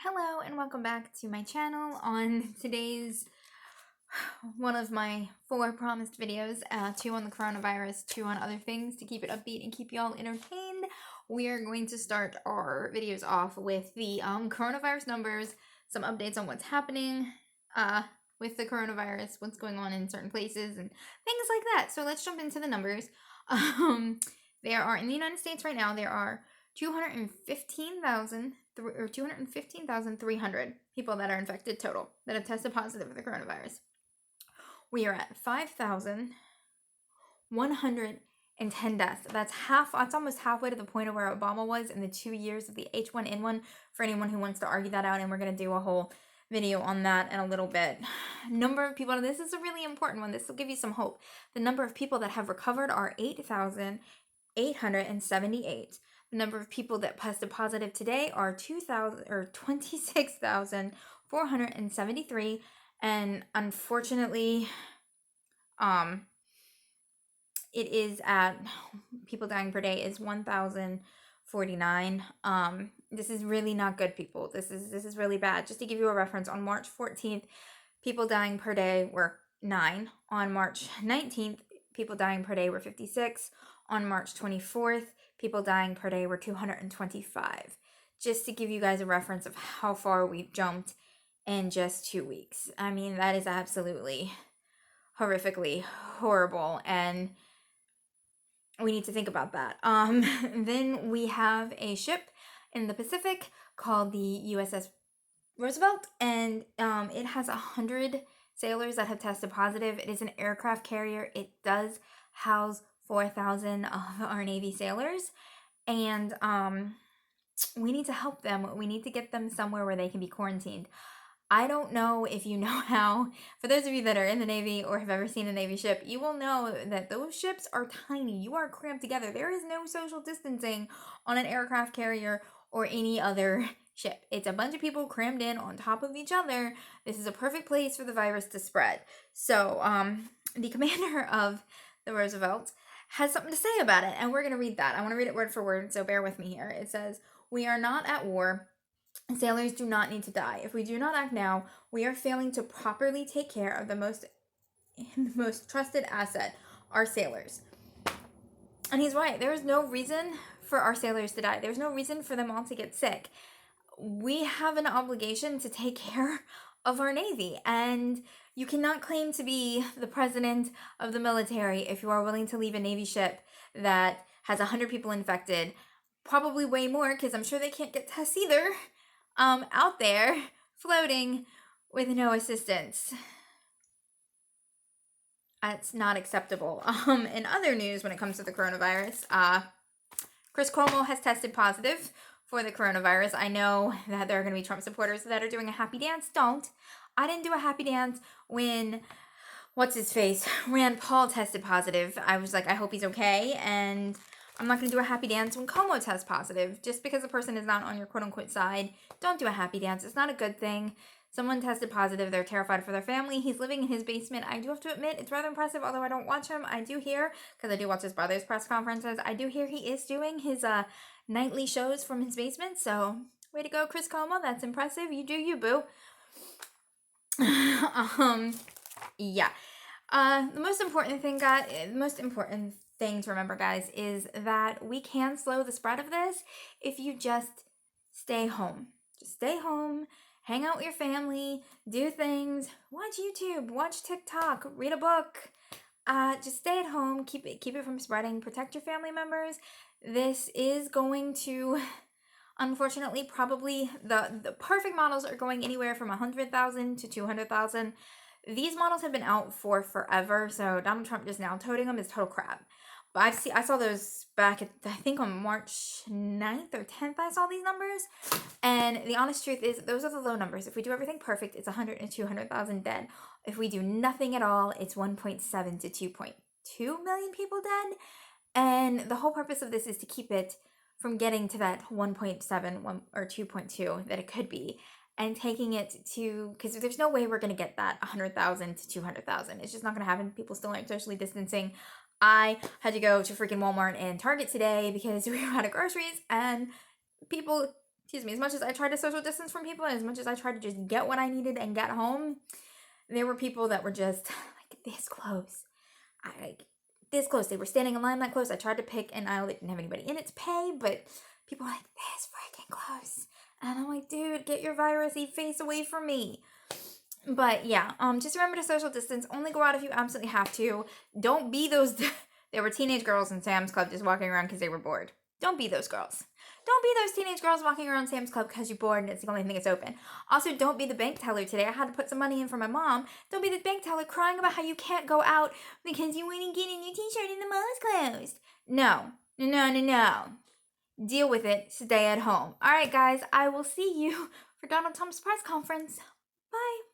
Hello and welcome back to my channel. On today's one of my 4 promised videos, 2 on the coronavirus, 2 on other things to keep it upbeat and keep y'all entertained, we are going to start our videos off with the coronavirus numbers, some updates on what's happening with the coronavirus, what's going on in certain places and things like that. So let's jump into the numbers. There are, in the United States right now, there are 215,300 people that are infected total that have tested positive for the coronavirus. We are at 5,110 deaths. That's almost halfway to the point of where Obama was in the 2 years of the H1N1, for anyone who wants to argue that out, and we're going to do a whole video on that in a little bit. Number of people, and this is a really important one, this will give you some hope. The number of people that have recovered are 8,878. The number of people that tested positive today are 26,473, and unfortunately, it is at people dying per day is 1,049. This is really not good, people. This is really bad. Just to give you a reference, on March 14th, people dying per day were 9. On March 19th, people dying per day were 56. On March 24th, people dying per day were 225. Just to give you guys a reference of how far we've jumped in just 2 weeks. I mean, that is absolutely horrifically horrible, and we need to think about that. Then we have a ship in the Pacific called the USS Roosevelt, and it has 100 sailors that have tested positive. It is an aircraft carrier. It does house 4,000 of our Navy sailors, and we need to help them. We need to get them somewhere where they can be quarantined. I don't know if you know how, for those of you that are in the Navy or have ever seen a Navy ship, you will know that those ships are tiny. You are cramped together. There is no social distancing on an aircraft carrier or any other ship. It's a bunch of people crammed in on top of each other. This is a perfect place for the virus to spread. So, the commander of the Roosevelt has something to say about it, and we're going to read that. I want to read it word for word, so bear with me here. It says, "We are not at war. Sailors do not need to die. If we do not act now, we are failing to properly take care of the most trusted asset, our sailors." And he's right. There is no reason for our sailors to die. There's no reason for them all to get sick. We have an obligation to take care of our Navy, and you cannot claim to be the president of the military if you are willing to leave a Navy ship that has 100 people infected, probably way more, because I'm sure they can't get tests either, out there floating with no assistance. It's not acceptable. In other news, when it comes to the coronavirus, Chris Cuomo has tested positive for the coronavirus. I know that there are going to be Trump supporters that are doing a happy dance. Don't. I didn't do a happy dance when, Rand Paul tested positive. I was like, I hope he's okay, and I'm not going to do a happy dance when Cuomo tests positive. Just because a person is not on your quote-unquote side, don't do a happy dance. It's not a good thing. Someone tested positive. They're terrified for their family. He's living in his basement. I do have to admit, it's rather impressive, although I don't watch him. I do hear, because I do watch his brother's press conferences, I do hear he is doing his nightly shows from his basement. So, way to go, Chris Cuomo. That's impressive. You do you, boo. Yeah. The most important thing to remember, guys, is that we can slow the spread of this if you just stay home. Just stay home, hang out with your family, do things, watch YouTube, watch TikTok, read a book. Just stay at home, keep it from spreading, protect your family members. This is going to, unfortunately, probably the perfect models are going anywhere from 100,000 to 200,000. These models have been out for forever, so Donald Trump just now toting them is total crap. But I saw those back at, I think on March 9th or 10th, I saw these numbers. And the honest truth is, those are the low numbers. If we do everything perfect, it's 100 and 200,000 dead. If we do nothing at all, it's 1.7 to 2.2 million people dead. And the whole purpose of this is to keep it from getting to that 1.7 or 2.2 that it could be, and taking it to, because there's no way we're going to get that 100,000 to 200,000. It's just not going to happen. People still aren't socially distancing. I had to go to freaking Walmart and Target today because we were out of groceries, and people excuse me, as much as I tried to social distance from people and as much as I tried to just get what I needed and get home, there were people that were just like this close. Like this close. They were standing in line that close. I tried to pick an aisle that didn't have anybody in it to pay, but people were like this freaking close. And I'm like, dude, get your virusy face away from me. But yeah, just remember to social distance. Only go out if you absolutely have to. Don't be those. There were teenage girls in Sam's Club just walking around because they were bored. Don't be those girls. Don't be those teenage girls walking around Sam's Club because you're bored and it's the only thing that's open. Also, don't be the bank teller today. I had to put some money in for my mom. Don't be the bank teller crying about how you can't go out because you want to get a new t-shirt and the mall is closed. No. No, no, no. Deal with it. Stay at home. All right, guys. I will see you for Donald Trump's press conference. Bye.